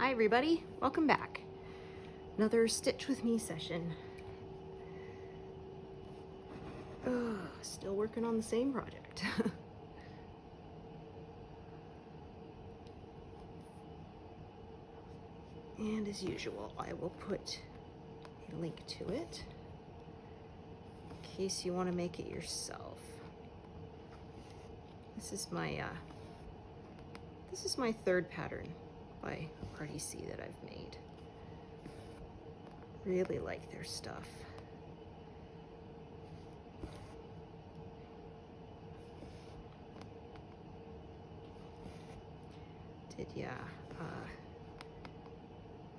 Hi everybody, welcome back. Another Stitch With Me session. Still working on the same project. And as usual, I will put a link to it in case you want to make it yourself. This is my third pattern by Artecy that I've made. Really like their stuff.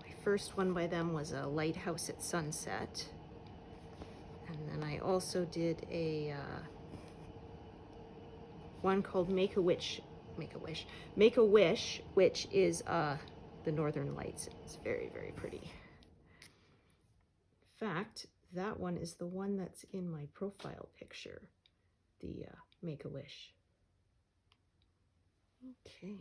My first one by them was a lighthouse at sunset. And then I also did a one called Make a Wish, which is the Northern Lights. It's very, very pretty. In fact, that one is the one that's in my profile picture, the Make a Wish. Okay.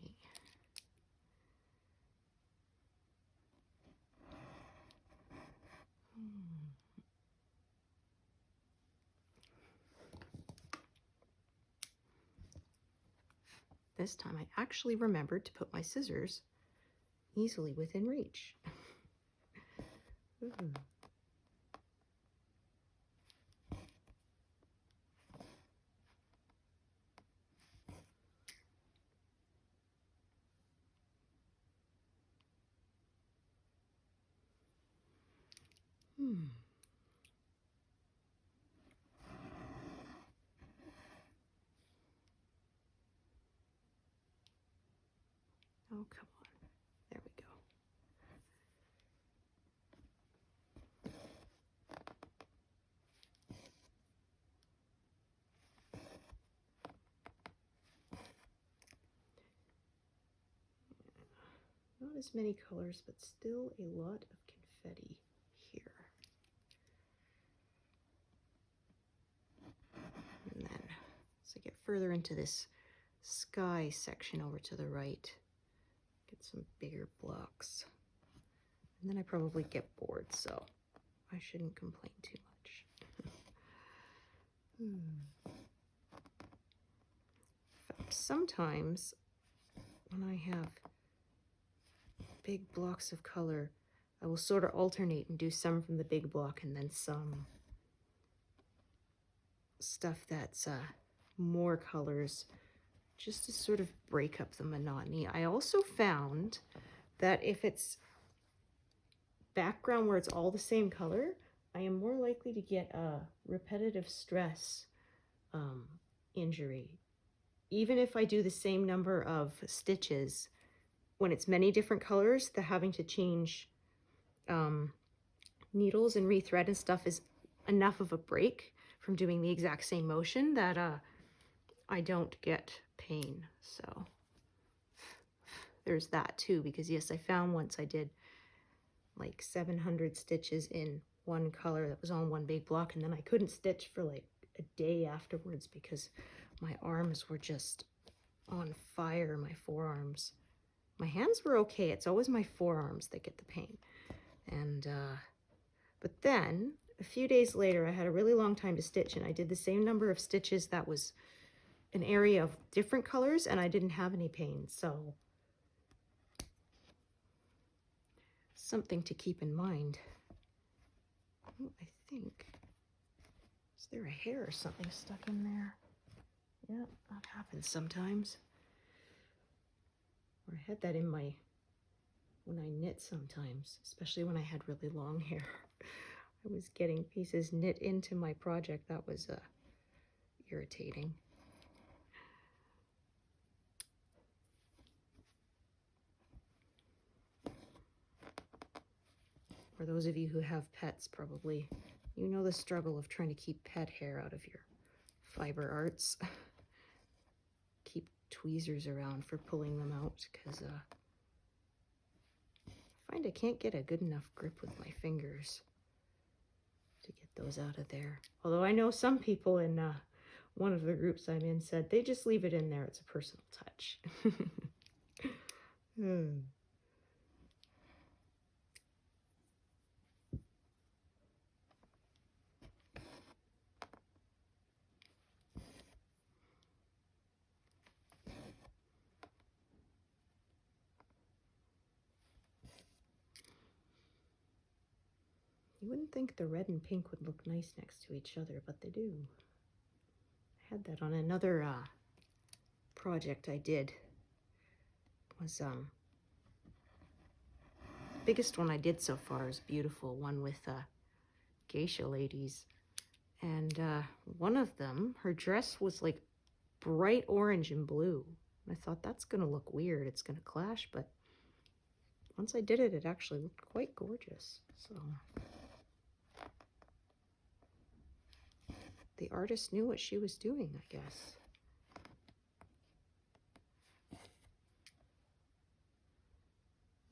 This time I actually remembered to put my scissors easily within reach. Oh, come on. There we go. Not as many colors, but still a lot of confetti here. And then, as I get further into this sky section over to the right, get some bigger blocks. And then I probably get bored, so I shouldn't complain too much. In fact, sometimes when I have big blocks of color, I will sort of alternate and do some from the big block and then some stuff that's more colors, just to sort of break up the monotony. I also found that if it's background where it's all the same color, I am more likely to get a repetitive stress injury. Even if I do the same number of stitches, when it's many different colors, the having to change needles and rethread and stuff is enough of a break from doing the exact same motion that I don't get pain. So there's that too, because yes, I found once I did like 700 stitches in one color that was on one big block, and then I couldn't stitch for like a day afterwards because my arms were just on fire, my forearms. My hands were okay. It's always my forearms that get the pain. And but then a few days later, I had a really long time to stitch, and I did the same number of stitches that was an area of different colors, and I didn't have any pain. So something to keep in mind. Oh, I think, is there a hair or something stuck in there? Yeah, that happens sometimes. Or I had that in my, when I knit sometimes, especially when I had really long hair. I was getting pieces knit into my project. That was irritating. For those of you who have pets, probably, you know the struggle of trying to keep pet hair out of your fiber arts. Keep tweezers around for pulling them out, because I find I can't get a good enough grip with my fingers to get those out of there. Although I know some people in one of the groups I'm in said they just leave it in there. It's a personal touch. You wouldn't think the red and pink would look nice next to each other, but they do. I had that on another project I did. Was biggest one I did so far is beautiful, one with geisha ladies. And one of them, her dress was like bright orange and blue. And I thought that's gonna look weird, it's gonna clash, but once I did it, it actually looked quite gorgeous. So the artist knew what she was doing, I guess.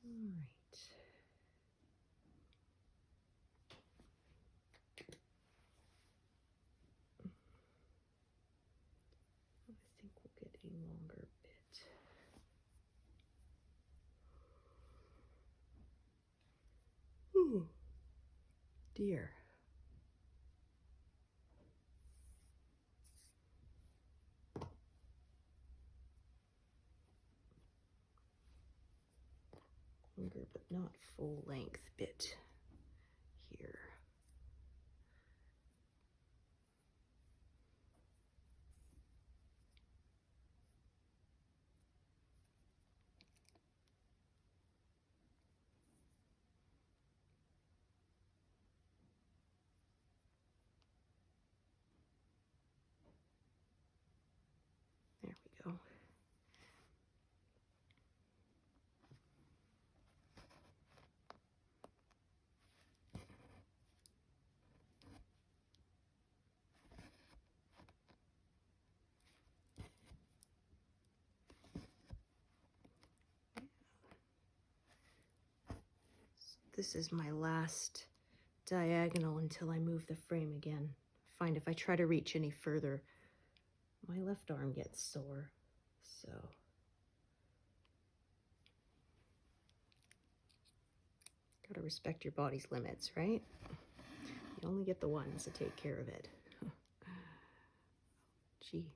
All right. I think we'll get a longer bit. Ooh, dear. Longer but not full length bit here. There we go. This is my last diagonal until I move the frame again. I find if I try to reach any further, my left arm gets sore. So gotta respect your body's limits, right? You only get the ones to take care of it. Gee,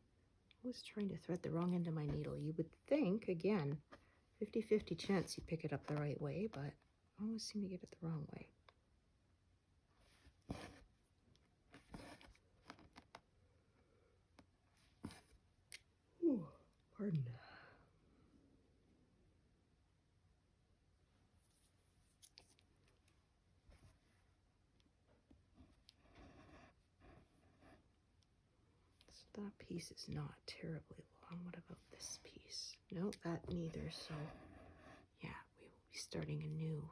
I was trying to thread the wrong end of my needle. You would think, again, 50-50 chance you pick it up the right way, but I always seem to get it the wrong way. Ooh, pardon. So that piece is not terribly long. What about this piece? No, that neither. So yeah, we will be starting a new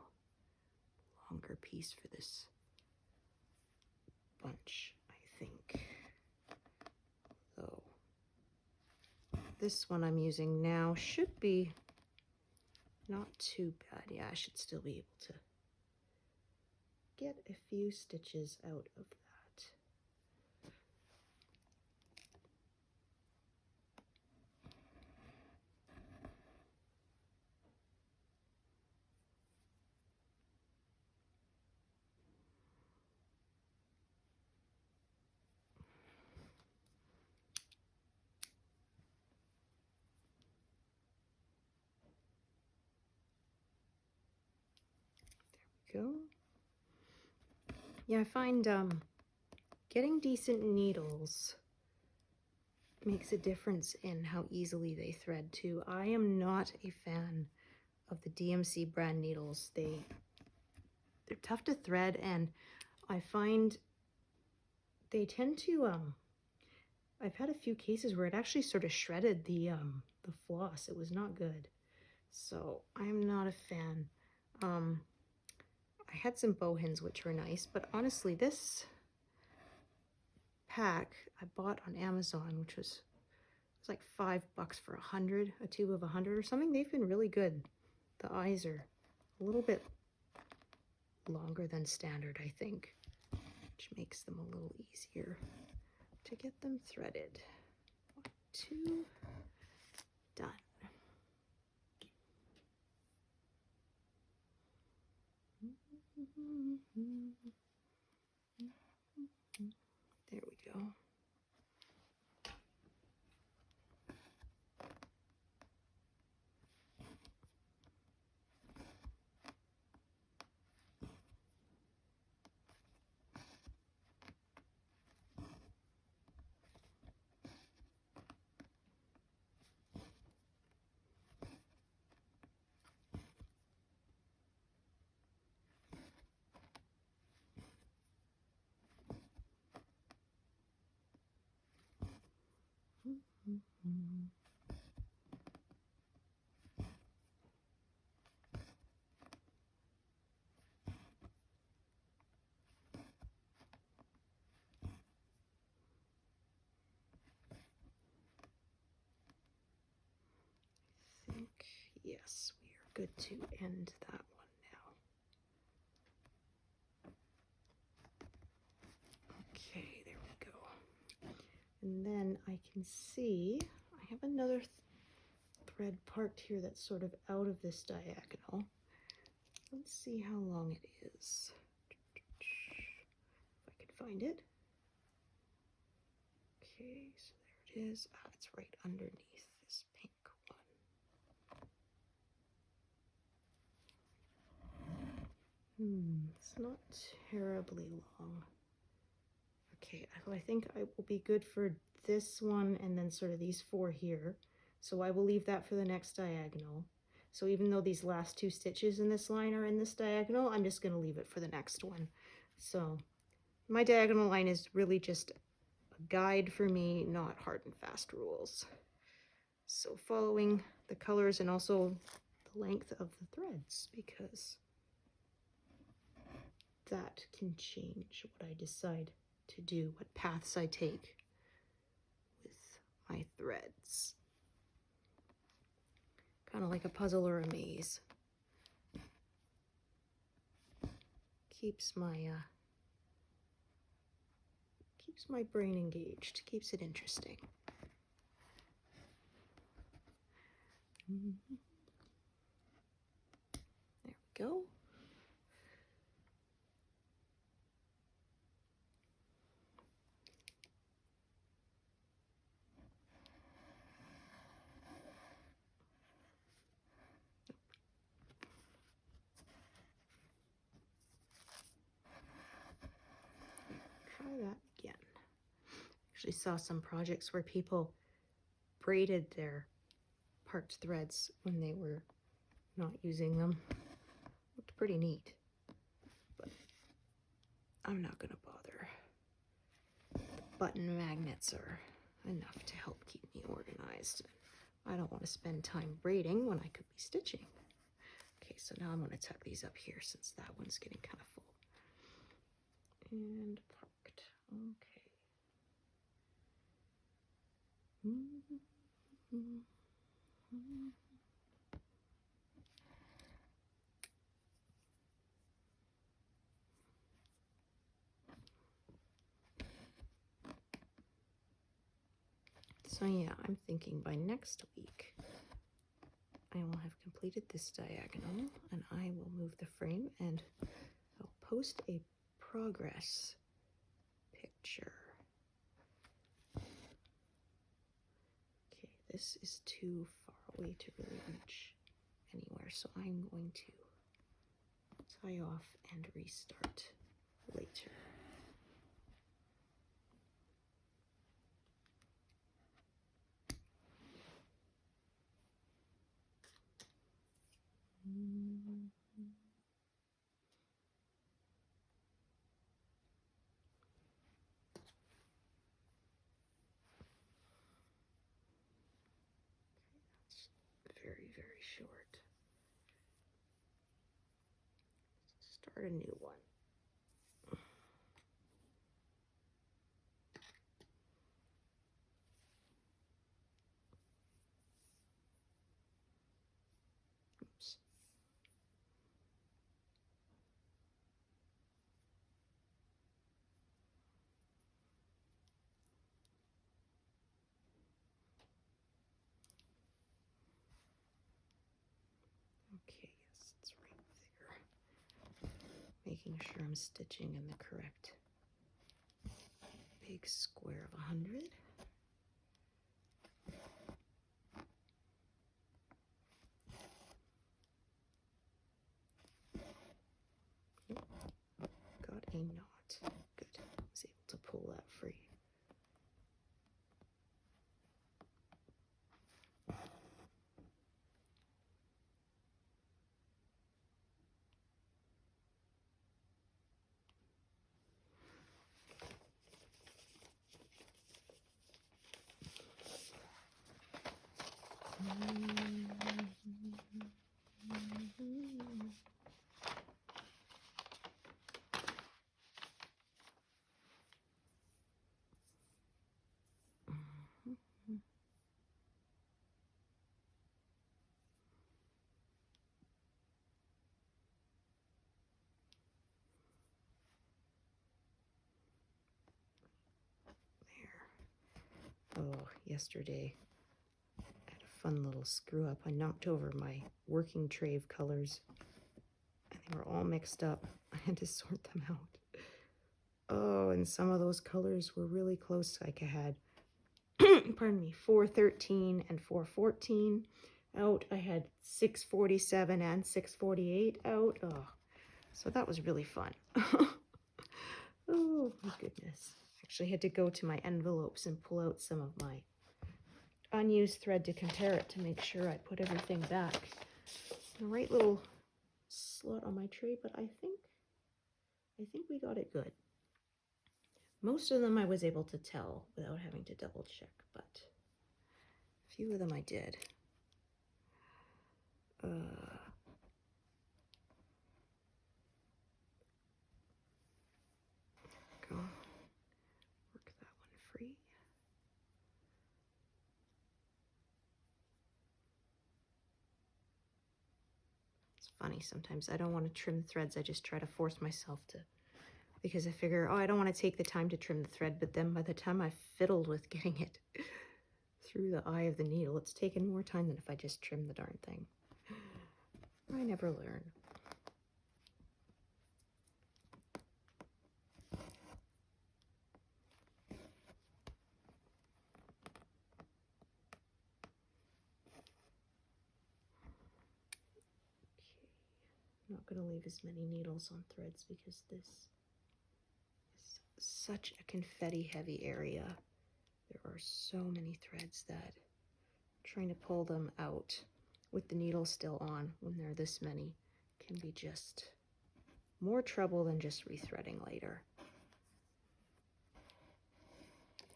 longer piece for this bunch, I think. Though this one I'm using now should be not too bad. Yeah, I should still be able to get a few stitches out of that. Go. Yeah, I find getting decent needles makes a difference in how easily they thread too. I am not a fan of the DMC brand needles. They're tough to thread, and I find they tend to I've had a few cases where it actually sort of shredded the floss. It was not good. So I'm not a fan. I had some bowhins which were nice, but honestly this pack I bought on Amazon, which was like $5 for 100, a tube of 100 or something. They've been really good. The eyes are a little bit longer than standard, I think, which makes them a little easier to get them threaded. 1, 2, done. There we go. Mm. I think, yes, we are good to end that one now. Okay, there we go. And then I can see I have another thread parked here that's sort of out of this diagonal. Let's see how long it is. If I can find it. Okay, so there it is. Ah, it's right underneath this pink one. It's not terribly long. Okay, I think I will be good for this one and then sort of these four here. So I will leave that for the next diagonal. So even though these last two stitches in this line are in this diagonal, I'm just going to leave it for the next one. So my diagonal line is really just a guide for me, not hard and fast rules. So following the colors and also the length of the threads, because that can change what I decide to do, what paths I take with my threads. Kind of like a puzzle or a maze. Keeps my brain engaged, keeps it interesting. There we go. Try that again. Actually saw some projects where people braided their parked threads when they were not using them. Looked pretty neat, but I'm not gonna bother. The button magnets are enough to help keep me organized. I don't want to spend time braiding when I could be stitching. Okay, so now I'm going to tuck these up here since that one's getting kind of full. And parked. Okay. So yeah, I'm thinking by next week I will have completed this diagonal and I will move the frame and I'll post a progress picture. Okay, this is too far away to really reach anywhere, so I'm going to tie off and restart later. That's very, very short. Start a new one. Oops. Okay, yes, it's right there. Making sure I'm stitching in the correct big square of 100. Got a knot. Good. I was able to pull that free. Oh, yesterday I had a fun little screw up. I knocked over my working tray of colors and they were all mixed up. I had to sort them out. Oh, and some of those colors were really close. Like I had, pardon me, 413 and 414 out. I had 647 and 648 out. Oh, so that was really fun. Oh my goodness. Actually had to go to my envelopes and pull out some of my unused thread to compare it to make sure I put everything back in the right little slot on my tray, but I think we got it good. Most of them I was able to tell without having to double check, but a few of them I did. Go work that one free. It's funny, sometimes I don't want to trim threads. I just try to force myself to, because I figure, oh, I don't want to take the time to trim the thread, but then by the time I fiddled with getting it through the eye of the needle, it's taken more time than if I just trimmed the darn thing. I never learn. I'm not going to leave as many needles on threads because this is such a confetti heavy area. There are so many threads that trying to pull them out with the needle still on when there are this many can be just more trouble than just rethreading later.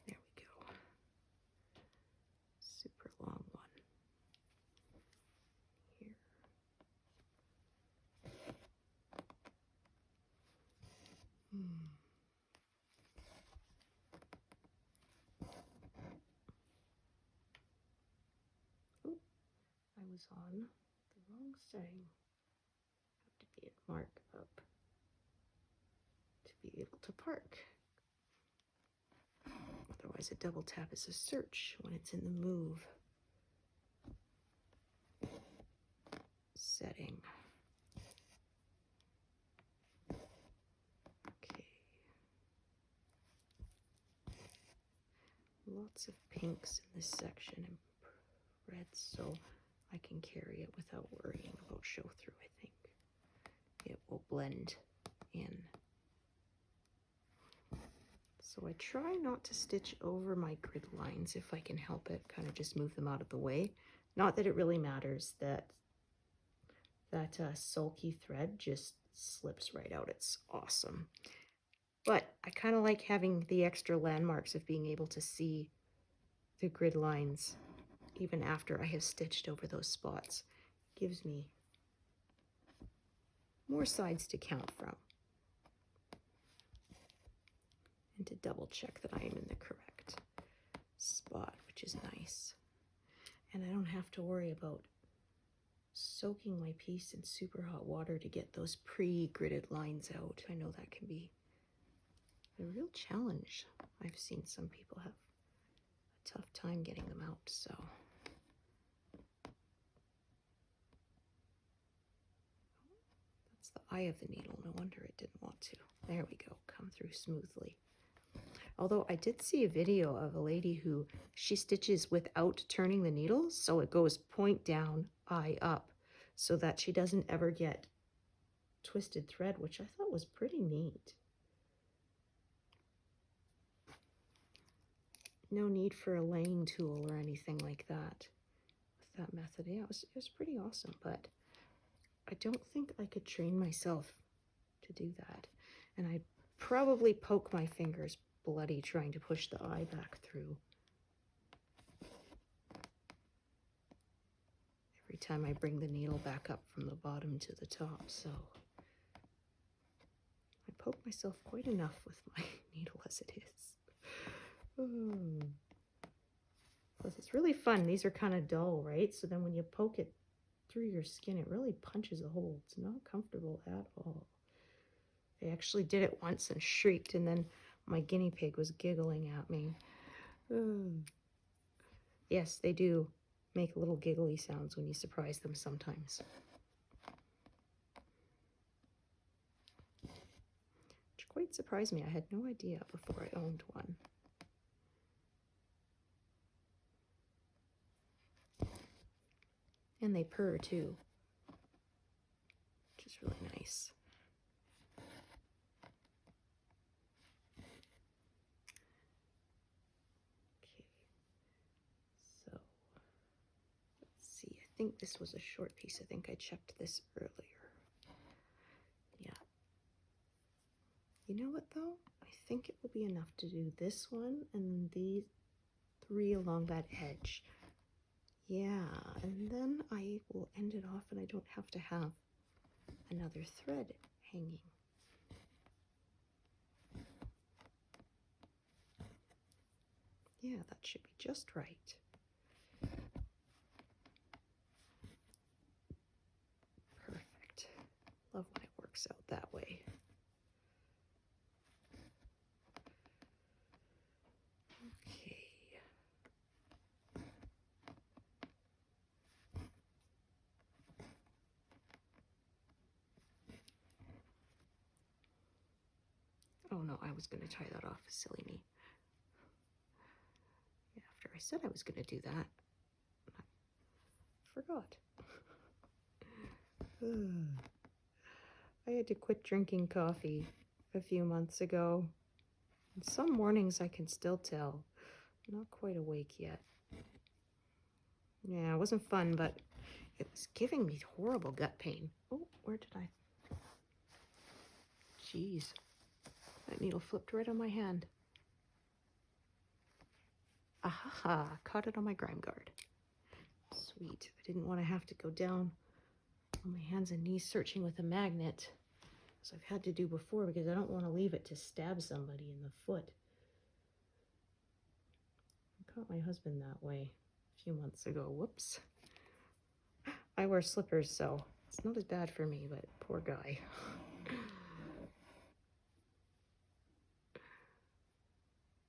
There we go. Super long one. Here. Oh, I was on the wrong setting. Have to be at mark up to be able to park. Otherwise, a double tap is a search when it's in the move setting. Okay. Lots of pinks in this section and reds, so I can carry it without worrying about show through, I think. It will blend in. So I try not to stitch over my grid lines if I can help it, kind of just move them out of the way. Not that it really matters, that sulky thread just slips right out. It's awesome. But I kind of like having the extra landmarks of being able to see the grid lines even after I have stitched over those spots. Gives me more sides to count from. And to double check that I am in the correct spot, which is nice. And I don't have to worry about soaking my piece in super hot water to get those pre-gridded lines out. I know that can be a real challenge. I've seen some people have a tough time getting them out, so. That's the eye of the needle. No wonder it didn't want to. There we go, come through smoothly. Although I did see a video of a lady who she stitches without turning the needle, so it goes point down, eye up, so that she doesn't ever get twisted thread, which I thought was pretty neat. No need for a laying tool or anything like that with that method. Yeah, it was pretty awesome, but I don't think I could train myself to do that. And I'd probably poke my fingers bloody trying to push the eye back through every time I bring the needle back up from the bottom to the top, so I poke myself quite enough with my needle as it is. Plus it's really fun. These are kind of dull, right? So then when you poke it through your skin, it really punches a hole. It's not comfortable at all. I actually did it once and shrieked, and then my guinea pig was giggling at me. Yes, they do make little giggly sounds when you surprise them sometimes. Which quite surprised me. I had no idea before I owned one. And they purr too, which is really nice. Okay, so let's see. I think this was a short piece. I think I checked this earlier. Yeah. You know what though? I think it will be enough to do this one and these 3 along that edge. Yeah, and then I will end it off and I don't have to have another thread hanging. Yeah, that should be just right. Perfect. Love when it works out that way. Okay. Oh no, I was going to tie that off. Silly me. After I said I was going to do that, I forgot. I had to quit drinking coffee a few months ago. And some mornings I can still tell. I'm not quite awake yet. Yeah, it wasn't fun, but it was giving me horrible gut pain. Oh, where did I? Jeez. That needle flipped right on my hand. Aha, caught it on my grime guard. Sweet. I didn't want to have to go down on my hands and knees searching with a magnet, as I've had to do before, because I don't want to leave it to stab somebody in the foot. I caught my husband that way a few months ago. Whoops. I wear slippers, so it's not as bad for me, but poor guy.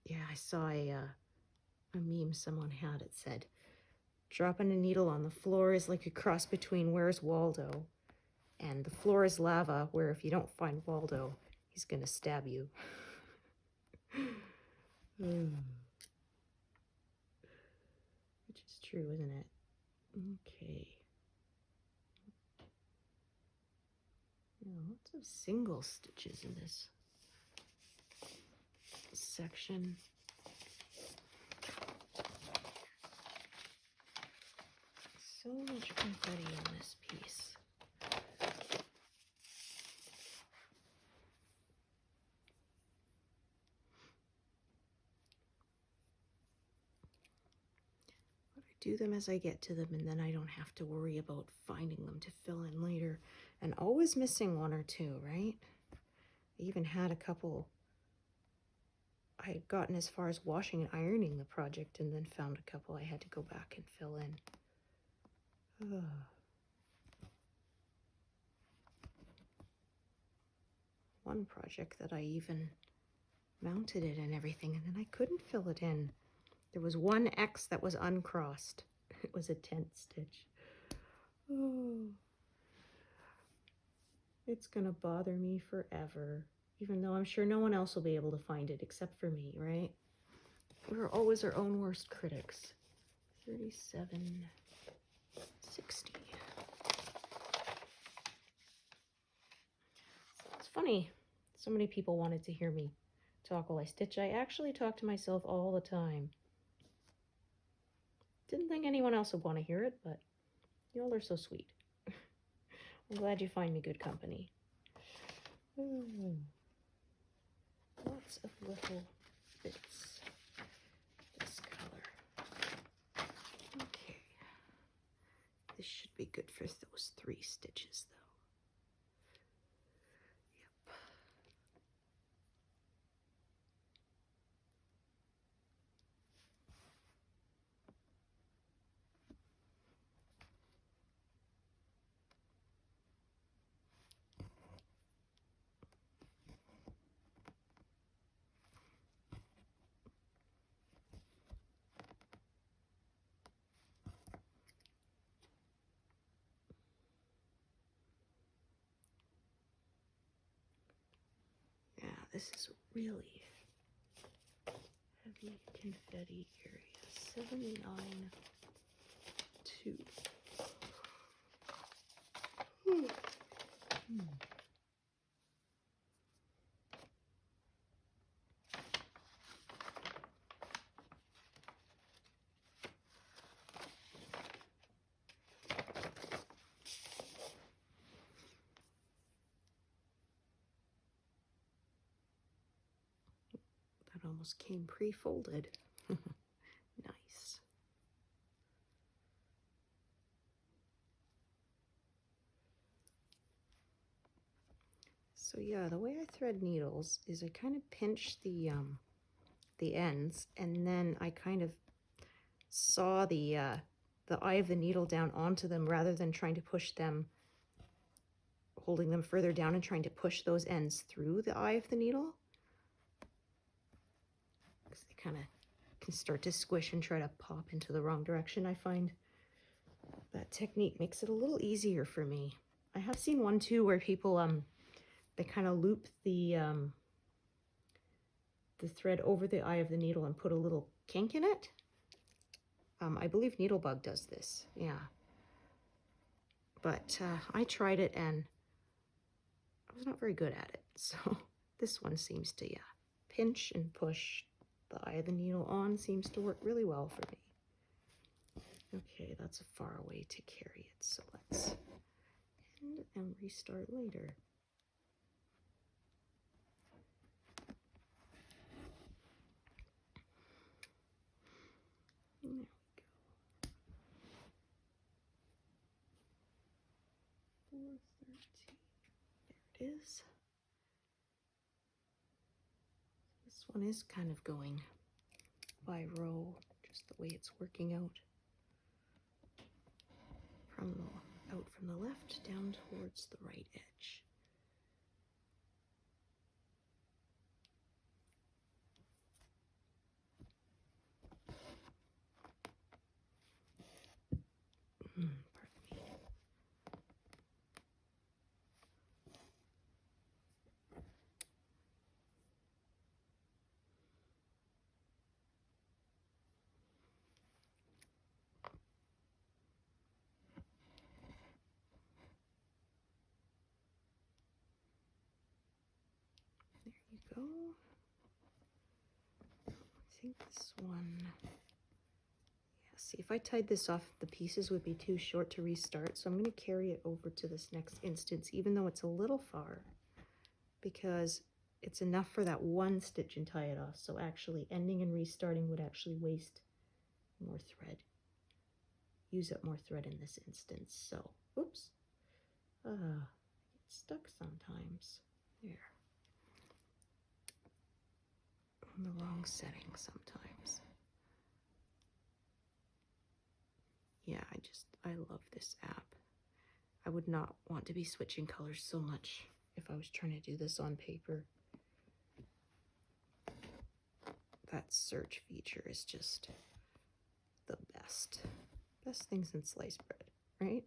Yeah, I saw a meme someone had. It said, dropping a needle on the floor is like a cross between Where's Waldo and the floor is lava, where if you don't find Waldo, he's gonna stab you. Which is true, isn't it? Okay. Lots of single stitches in this section. So much confetti on this piece. But I do them as I get to them, and then I don't have to worry about finding them to fill in later. And always missing one or two, right? I even had a couple. I had gotten as far as washing and ironing the project, and then found a couple I had to go back and fill in. Ugh. One project that I even mounted it and everything, and then I couldn't fill it in. There was one X that was uncrossed. It was a tent stitch. Oh, it's gonna bother me forever, even though I'm sure no one else will be able to find it except for me, right? We're always our own worst critics. 37.60. It's funny. So many people wanted to hear me talk while I stitch. I actually talk to myself all the time. Didn't think anyone else would want to hear it, but y'all are so sweet. I'm glad you find me good company. Lots of little bits. This color. Okay. This should be good for those 3 stitches, though. Yep. this is really heavy confetti area. 79 2. That almost came pre-folded. Nice. So yeah, the way I thread needles is I kind of pinch the ends, and then I kind of saw the eye of the needle down onto them rather than trying to push them, holding them further down and trying to push those ends through the eye of the needle. Because they kind of can start to squish and try to pop into the wrong direction. I find that technique makes it a little easier for me. I have seen one too where people they kind of loop the thread over the eye of the needle and put a little kink in it. I believe Needlebug does this, yeah. But I tried it and I was not very good at it. So this one seems to, yeah, pinch and push the eye of the needle on seems to work really well for me. Okay, that's a far away to carry it, so let's end and restart later. There we go. 413. There it is. This one is kind of going by row, just the way it's working out. Out from the left down towards the right edge. Pardon me. There you go. I think this one, yeah, see, if I tied this off, the pieces would be too short to restart, so I'm going to carry it over to this next instance, even though it's a little far, because it's enough for that one stitch and tie it off, so actually ending and restarting would actually waste more thread, use up more thread in this instance. So, oops, I get stuck sometimes. There. On the wrong setting sometimes. Yeah, I love this app. I would not want to be switching colors so much if I was trying to do this on paper. That search feature is just the best. Best thing since sliced bread, right?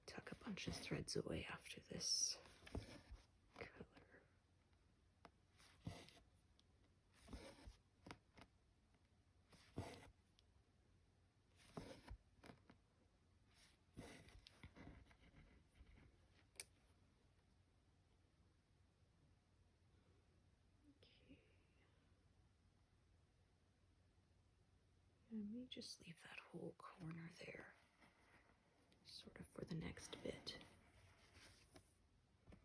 Tuck a bunch of threads away after this color. Let me just leave that whole corner there, sort of for the next bit.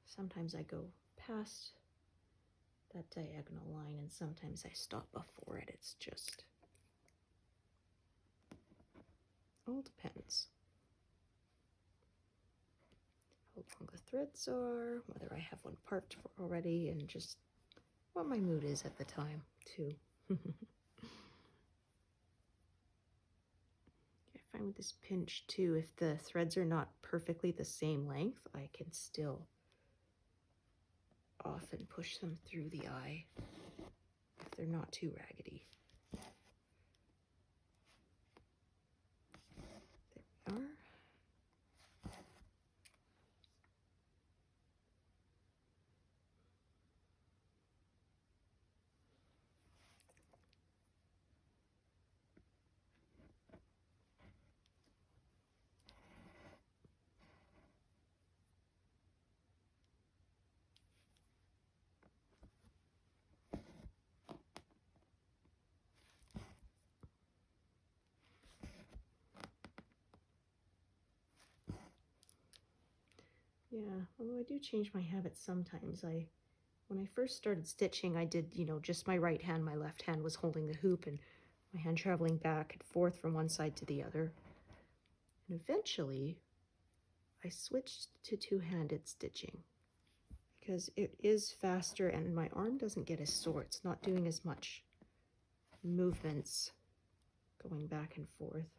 Sometimes I go past that diagonal line and sometimes I stop before it. It's just, all depends. How long the threads are, whether I have one parked already, and just what my mood is at the time too. find with this pinch too, if the threads are not perfectly the same length, I can still often push them through the eye if they're not too raggedy. There we are. Yeah, although I do change my habits sometimes. When I first started stitching, I did, just my right hand, my left hand was holding the hoop and my hand traveling back and forth from one side to the other. And eventually, I switched to two-handed stitching because it is faster and my arm doesn't get as sore. It's not doing as much movements going back and forth.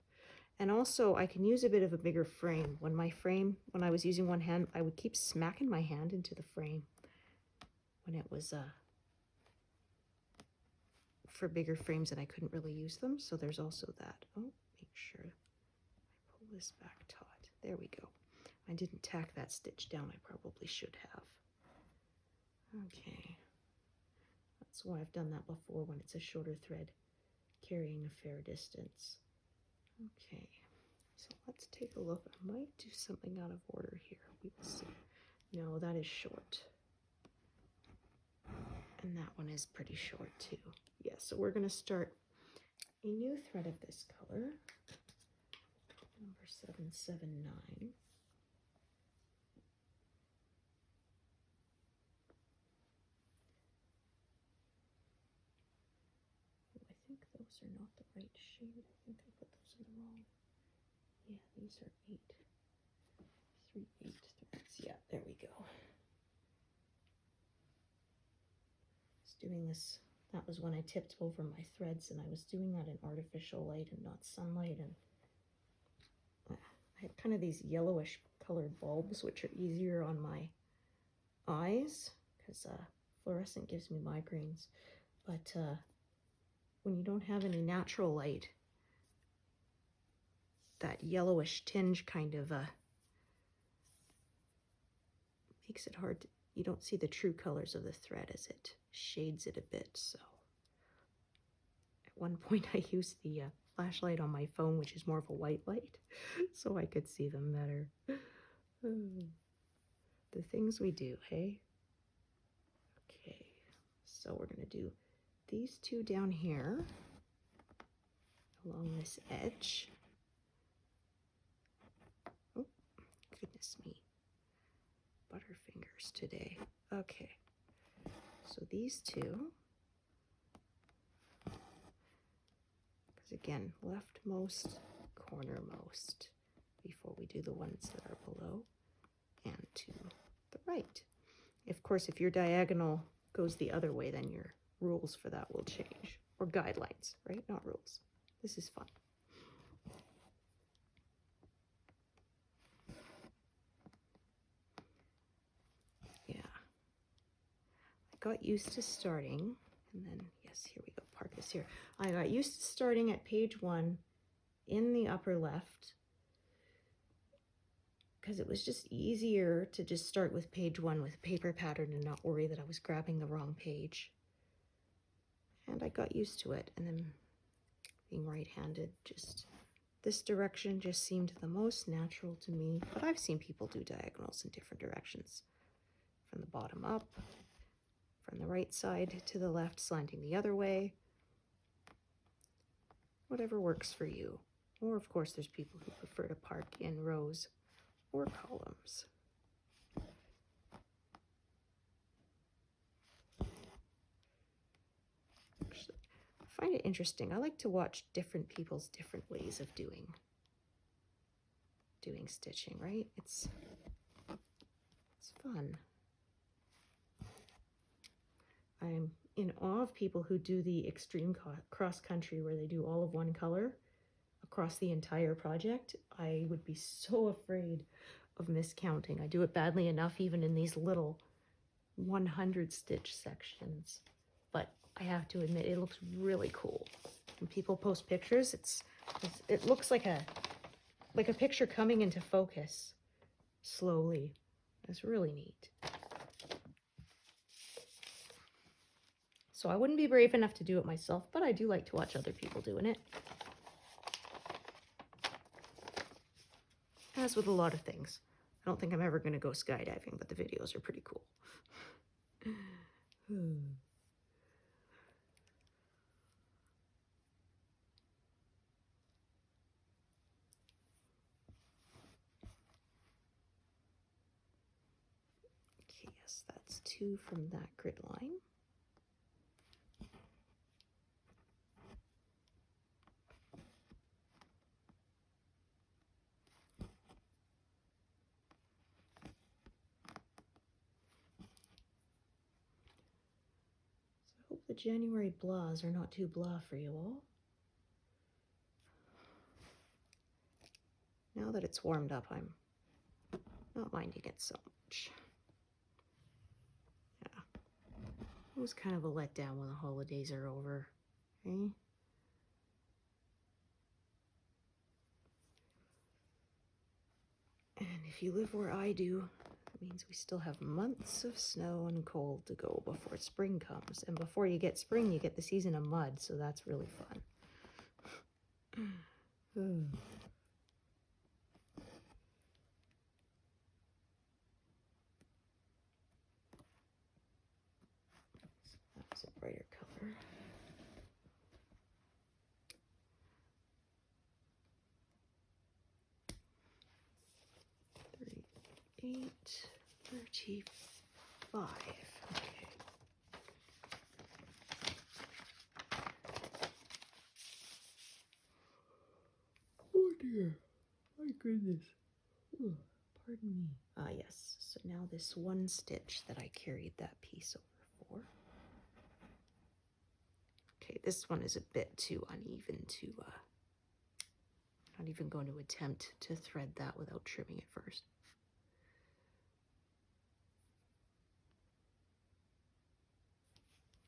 And also, I can use a bit of a bigger frame. When I was using one hand, I would keep smacking my hand into the frame when it was for bigger frames and I couldn't really use them. So there's also that. Oh, make sure I pull this back taut. There we go. I didn't tack that stitch down. I probably should have. Okay. That's why I've done that before when it's a shorter thread carrying a fair distance. Okay. So let's take a look. I might do something out of order here. We will see. No, that is short. And that one is pretty short too. Yeah, so we're going to start a new thread of this color, number 779. I think those are not the right shade. I think I put those in the wrong. Yeah, these are 8 threads. Yeah, there we go. Doing this, that was when I tipped over my threads, and I was doing that in artificial light and not sunlight, and I had kind of these yellowish colored bulbs, which are easier on my eyes because fluorescent gives me migraines. But when you don't have any natural light, that yellowish tinge kind of makes it hard to, you don't see the true colors of the thread as it shades it a bit. So at one point I used the flashlight on my phone, which is more of a white light, so I could see them better. The things we do, hey? Okay, so we're gonna do these two down here along this edge. Oh, goodness me. Butterfingers today. Okay, so these two, because again, leftmost, cornermost, before we do the ones that are below, and to the right. Of course, if your diagonal goes the other way, then your rules for that will change, or guidelines, right? Not rules. This is fun. Yeah. I got used to starting, and then, yes, here we go, park this here. I got used to starting at page 1 in the upper left, because it was just easier to just start with page 1 with a paper pattern and not worry that I was grabbing the wrong page. And I got used to it, and then being right-handed, just this direction just seemed the most natural to me. But I've seen people do diagonals in different directions, from the bottom up, from the right side to the left, slanting the other way. Whatever works for you. Or of course there's people who prefer to park in rows or columns. Actually, I find it interesting. I like to watch different people's different ways of doing stitching, right? It's fun. I'm in awe of people who do the extreme cross country where they do all of one color across the entire project, I would be so afraid of miscounting. I do it badly enough even in these little 100 stitch sections, but I have to admit it looks really cool. When people post pictures, it looks like a picture coming into focus slowly. It's really neat. So I wouldn't be brave enough to do it myself, but I do like to watch other people doing it. As with a lot of things. I don't think I'm ever going to go skydiving, but the videos are pretty cool. Okay, yes, that's 2 from that grid line. So I hope the January blahs are not too blah for you all. Now that it's warmed up, I'm not minding it so much. Yeah. It was kind of a letdown when the holidays are over, eh? And if you live where I do, it means we still have months of snow and cold to go before spring comes. And before you get spring, you get the season of mud, so that's really fun. That's a brighter color. 38, 35. Okay. Oh dear. My goodness. Oh, pardon me. Ah, yes. So now this one stitch that I carried that piece over for. Okay, this one is a bit too uneven to, not even going to attempt to thread that without trimming it first.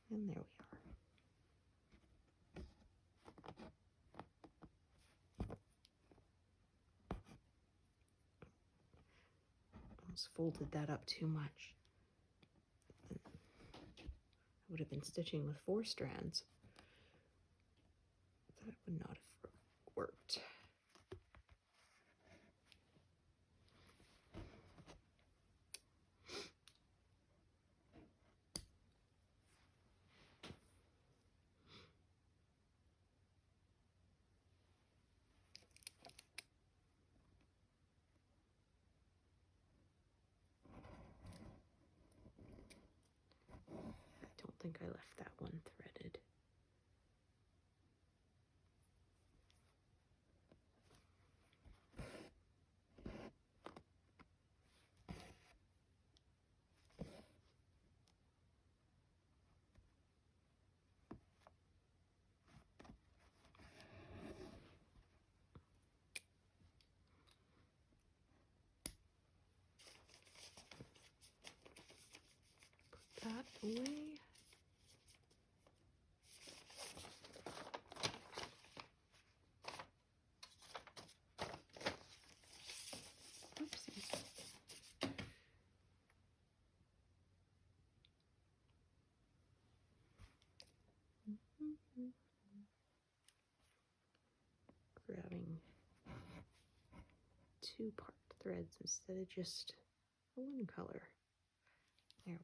And there we are. Almost folded that up too much. I would have been stitching with 4 strands. That would not have worked. I don't think I left that one threaded. Put that away. Oopsies. Grabbing 2-part threads instead of just one color. There we go.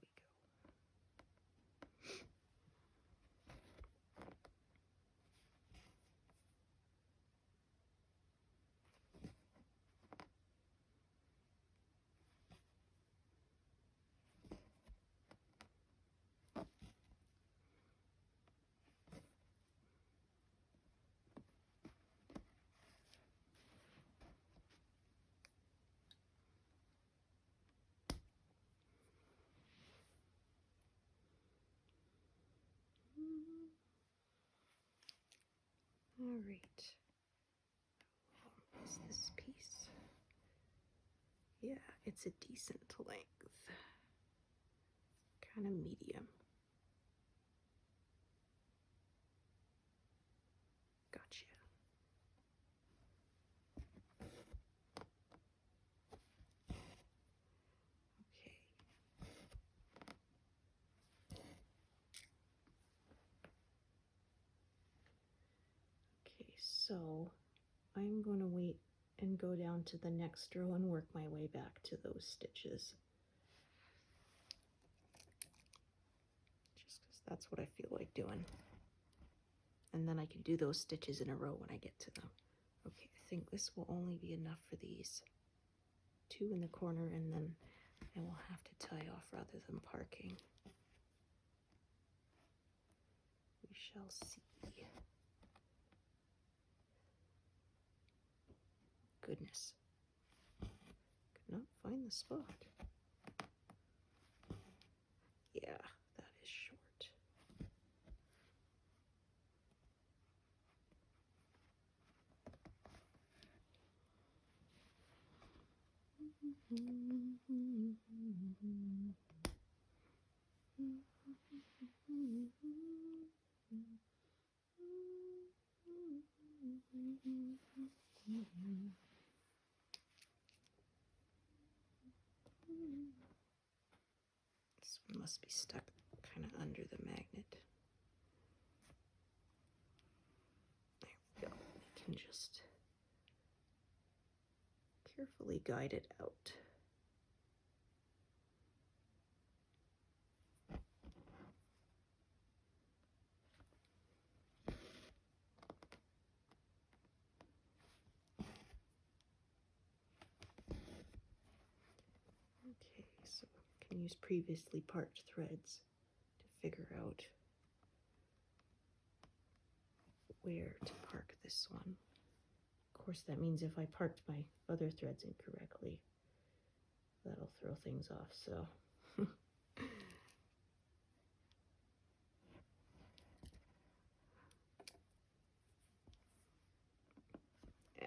All right. is this piece? Yeah, it's a decent length. Kind of medium. Gotcha. Okay. Okay, so I'm going to wait and go down to the next row and work my way back to those stitches. Just because that's what I feel like doing. And then I can do those stitches in a row when I get to them. Okay, I think this will only be enough for these 2 in the corner, and then I will have to tie off rather than parking. We shall see. Goodness. Could not find the spot. Yeah, that is short. This one must be stuck kind of under the magnet. There we go. I can just carefully guide it out. Okay, so I can use previously parked threads to figure out where to park this one. Of course, that means if I parked my other threads incorrectly, that'll throw things off, so. Yeah,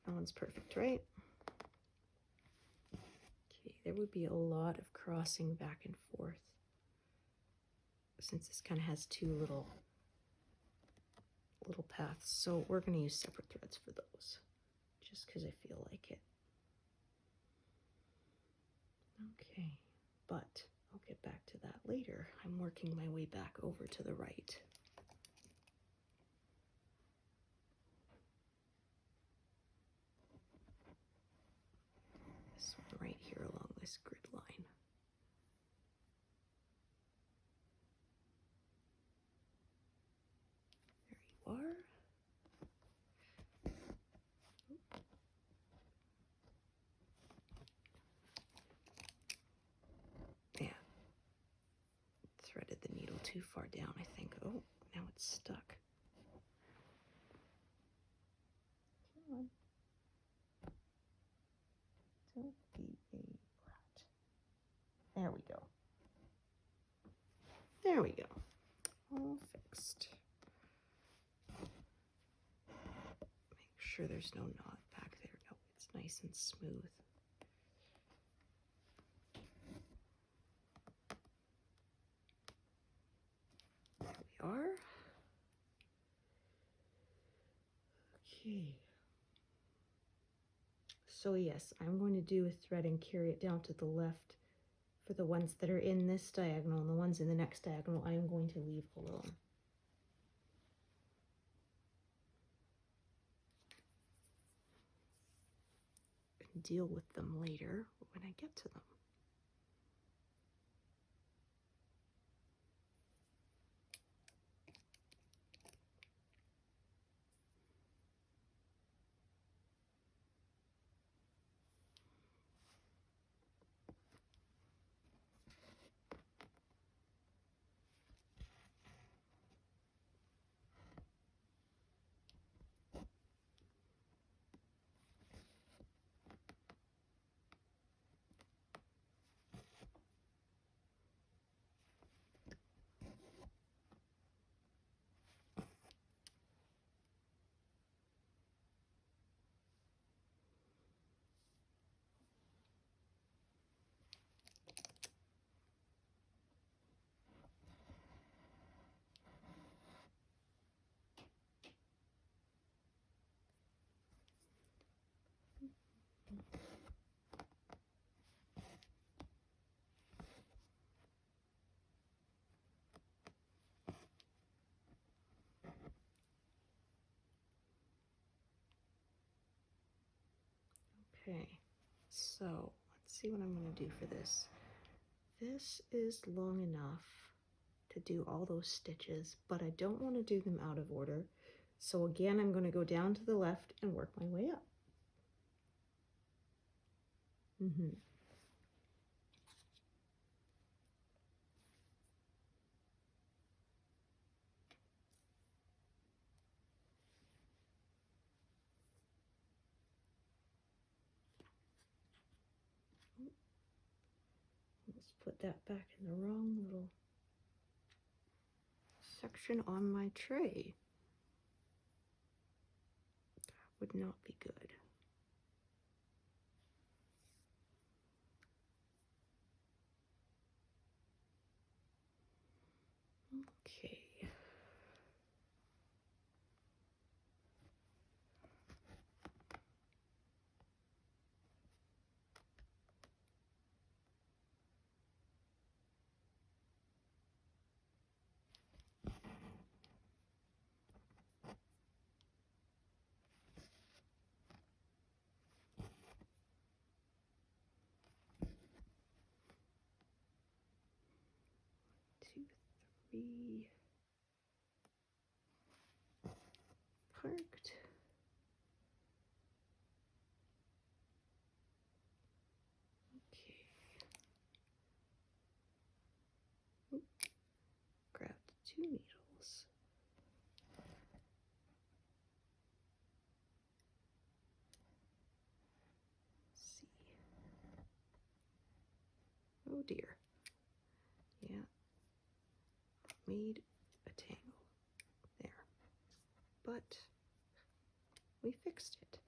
that one's perfect, right? Okay, there would be a lot of crossing back and forth since this kind of has 2 little paths, so we're going to use separate threads for those, just because I feel like it. Okay, but I'll get back to that later. I'm working my way back over to the right. This one right here along this grid line. There you are. Yeah. Threaded the needle too far down, I think. Oh, now it's stuck. Come on. Don't be a brat. There we go. There we go. All fixed. Make sure there's no knot back there. No, it's nice and smooth. There we are. Okay. So yes, I'm going to do a thread and carry it down to the left for the ones that are in this diagonal, and the ones in the next diagonal I am going to leave alone. And deal with them later when I get to them. Okay, so let's see what I'm going to do for this. This is long enough to do all those stitches, but I don't want to do them out of order. So again, I'm going to go down to the left and work my way up. Let's put that back in the wrong little section on my tray. That would not be good. Okay. Two, three. Parked. Okay. Oop. Grabbed 2 needles. Let's see. Oh dear. Yeah. Made a tangle there. But we fixed it.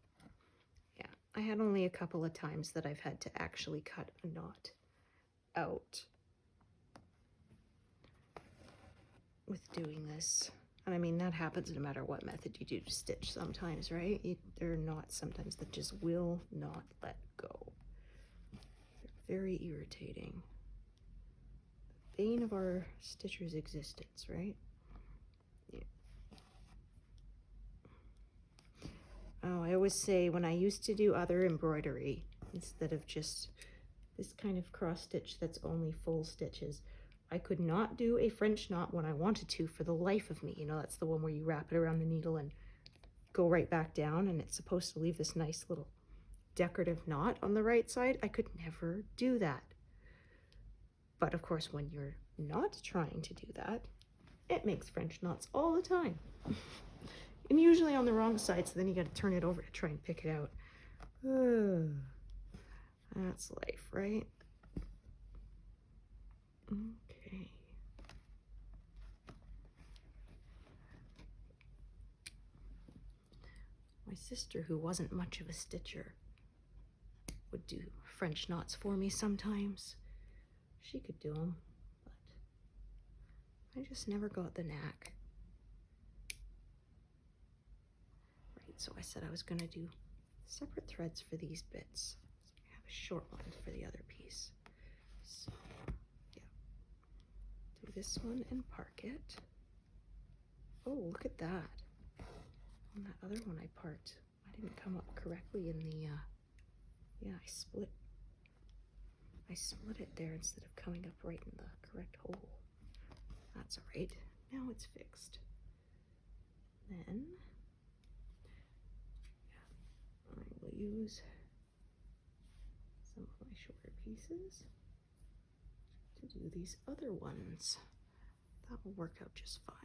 Yeah, I had only a couple of times that I've had to actually cut a knot out with doing this. And I mean, that happens no matter what method you do to stitch sometimes, right? There are knots sometimes that just will not let go. They're very irritating. The bane of our stitcher's existence, right? Yeah. Oh, I always say when I used to do other embroidery, instead of just this kind of cross stitch that's only full stitches, I could not do a French knot when I wanted to for the life of me. You know, that's the one where you wrap it around the needle and go right back down, and it's supposed to leave this nice little decorative knot on the right side. I could never do that. But of course, when you're not trying to do that, it makes French knots all the time. And usually on the wrong side, so then you got to turn it over to try and pick it out. That's life, right? Okay. My sister, who wasn't much of a stitcher, would do French knots for me sometimes. She could do them, but I just never got the knack. Right, so I said I was going to do separate threads for these bits. So I have a short one for the other piece. So, yeah. Do this one and park it. Oh, look at that. On that other one I parked, I didn't come up correctly in the, yeah, I split it there instead of coming up right in the correct hole. That's all right. Now it's fixed. Then I will use some of my shorter pieces to do these other ones. That will work out just fine.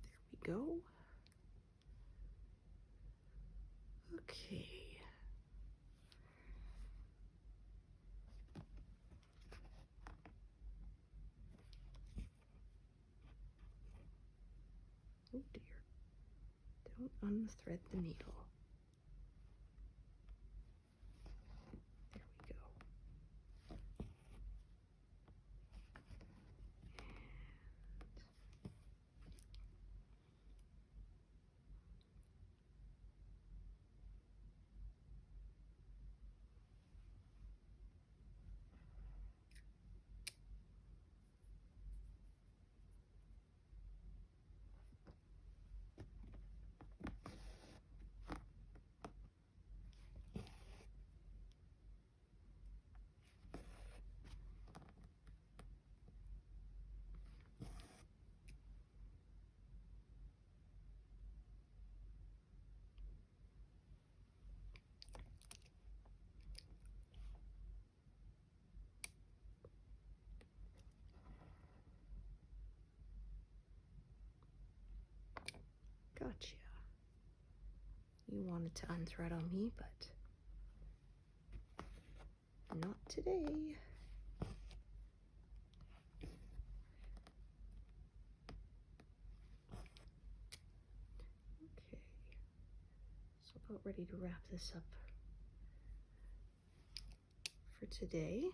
There we go. Okay. Oh dear. Don't unthread the needle. There we go. You wanted to unthread on me, but not today. Okay, so about ready to wrap this up for today.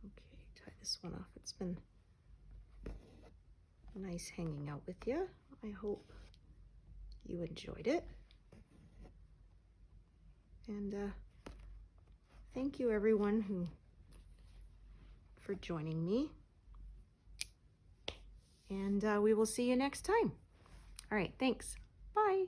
Okay, tie this one off. It's been nice hanging out with you. I hope you enjoyed it. And thank you everyone for joining me. And we will see you next time. All right, thanks. Bye.